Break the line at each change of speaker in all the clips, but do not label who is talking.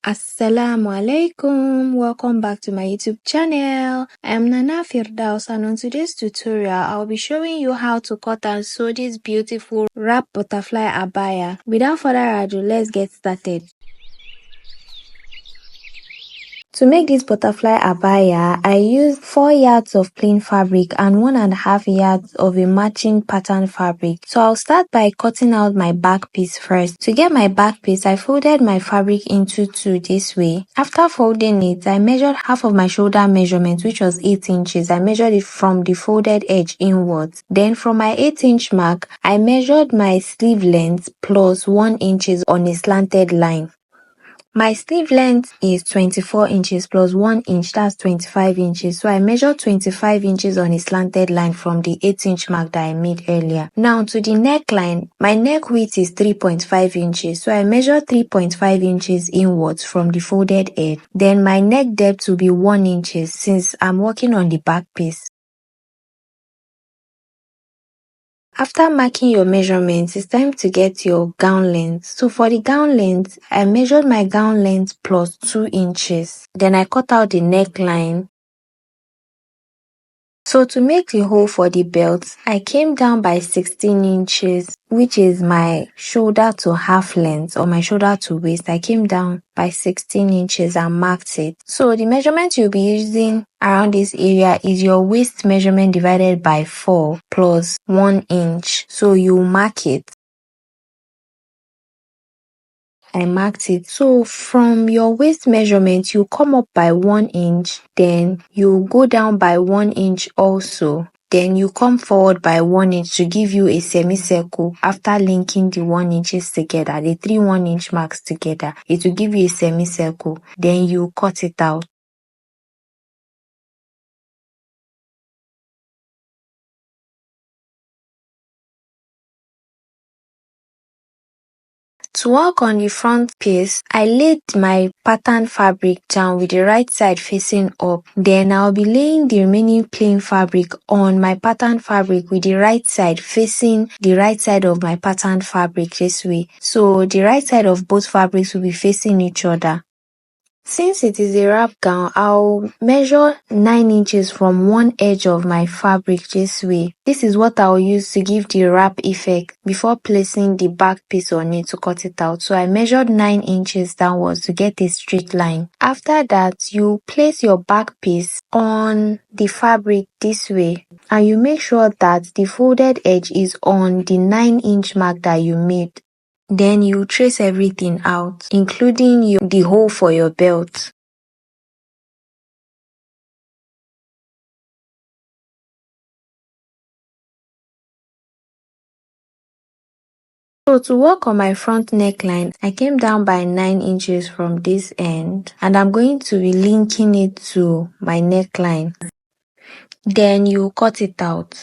Assalamu alaikum, welcome back to my YouTube channel. I am Nana Firdaus, and on today's tutorial I'll be showing you how to cut and sew this beautiful wrap butterfly abaya. Without further ado, let's get started. To make this butterfly abaya, I used 4 yards of plain fabric and 1.5 yards of a matching pattern fabric. So I'll start by cutting out my back piece first. To get my back piece, I folded my fabric into 2 this way. After folding it, I measured half of my shoulder measurement, which was 8 inches. I measured it from the folded edge inwards. Then from my 8-inch mark, I measured my sleeve length plus 1 inches on a slanted line. My sleeve length is 24 inches plus 1 inch, that's 25 inches. So I measured 25 inches on a slanted line from the 8-inch mark that I made earlier. Now to the neckline, my neck width is 3.5 inches. So I measured 3.5 inches inwards from the folded edge. Then my neck depth will be 1 inches since I'm working on the back piece. After marking your measurements, it's time to get your gown length. So for the gown length, I measured my gown length plus 2 inches. Then I cut out the neckline. So to make the hole for the belt, I came down by 16 inches, which is my shoulder to half length or my shoulder to waist. I came down by 16 inches and marked it. So the measurement you'll be using around this area is your waist measurement divided by 4 plus 1 inch. So you mark it. I marked it. So from your waist measurement, you come up by 1 inch, then you go down by 1 inch also. Then you come forward by 1 inch to give you a semicircle. After linking the 1 inches together, the 3 1-inch marks together, it will give you a semicircle. Then you cut it out. To work on the front piece, I laid my pattern fabric down with the right side facing up. Then I'll be laying the remaining plain fabric on my pattern fabric with the right side facing the right side of my pattern fabric this way. So the right side of both fabrics will be facing each other. Since it is a wrap gown, I'll measure 9 inches from one edge of my fabric this way. This is what I'll use to give the wrap effect before placing the back piece on it to cut it out. So I measured 9 inches downwards to get a straight line. After that, you place your back piece on the fabric this way, and you make sure that the folded edge is on the 9-inch mark that you made. Then you trace everything out, including the hole for your belt. So to work on my front neckline, I came down by 9 inches from this end, and I'm going to be linking it to my neckline. Then you cut it out.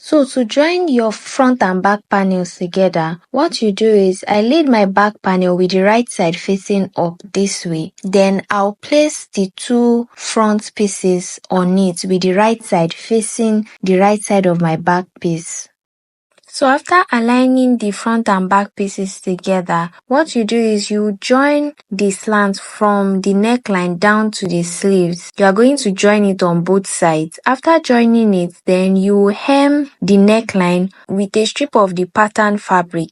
So to join your front and back panels together, what you do is I laid my back panel with the right side facing up this way. Then I'll place the 2 front pieces on it with the right side facing the right side of my back piece. So after aligning the front and back pieces together, what you do is you join the slant from the neckline down to the sleeves. You are going to join it on both sides. After joining it, then you hem the neckline with a strip of the pattern fabric.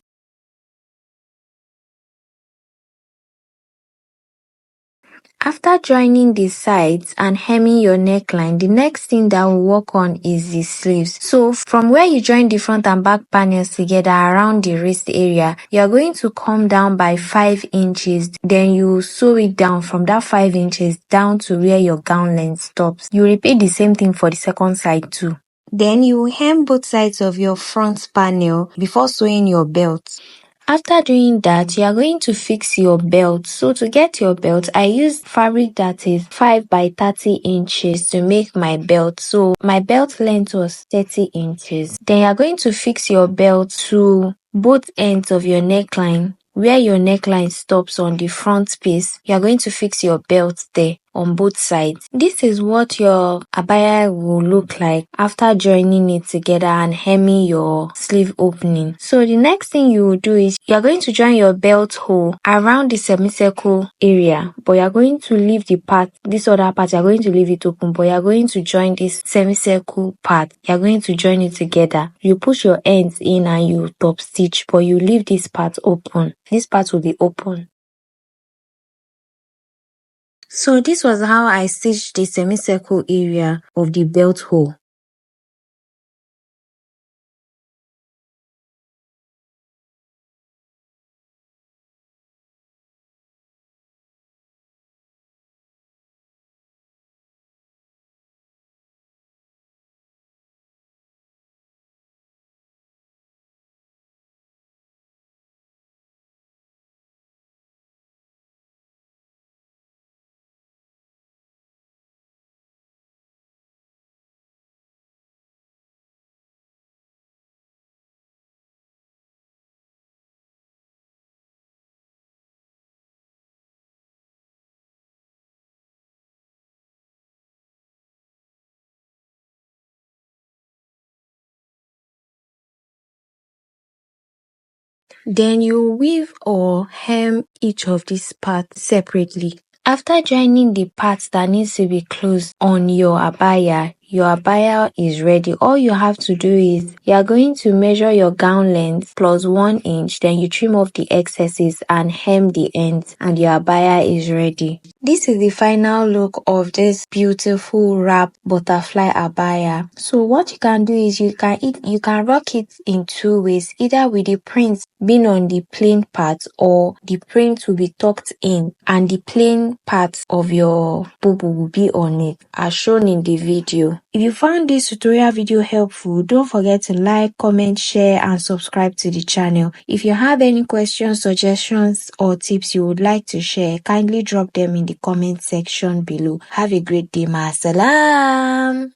After joining the sides and hemming your neckline, the next thing that we'll work on is the sleeves. So from where you join the front and back panels together around the wrist area, you're going to come down by 5 inches. Then you sew it down from that 5 inches down to where your gown length stops. You repeat the same thing for the second side too. Then you hem both sides of your front panel before sewing your belt. After doing that, you are going to fix your belt. So to get your belt, I used fabric that is 5 by 30 inches to make my belt. So my belt length was 30 inches. Then you are going to fix your belt to both ends of your neckline. Where your neckline stops on the front piece, you are going to fix your belt there. on both sides. This is what your abaya will look like after joining it together and hemming your sleeve opening. So the next thing you will do is you are going to join your belt hole around the semicircle area, but you are going to leave this other part, you are going to leave it open, but you are going to join this semicircle part. You are going to join it together. You push your ends in and you top stitch, but you leave this part open. This part will be open. So this was how I stitched the semicircle area of the belt hole. Then you weave or hem each of these parts separately. After joining the parts that needs to be closed on your abaya is ready. All you have to do is you are going to measure your gown length plus 1 inch, then you trim off the excesses and hem the ends, and your abaya is ready. This is the final look of this beautiful wrap butterfly abaya. So what you can do is you can rock it in two ways, either with the print being on the plain part, or the print will be tucked in and the plain part of your boubou will be on it, as shown in the video. If you found this tutorial video helpful, don't forget to like, comment, share and subscribe to the channel. If you have any questions, suggestions or tips you would like to share, kindly drop them in the comment section below. Have a great day, ma. Salam.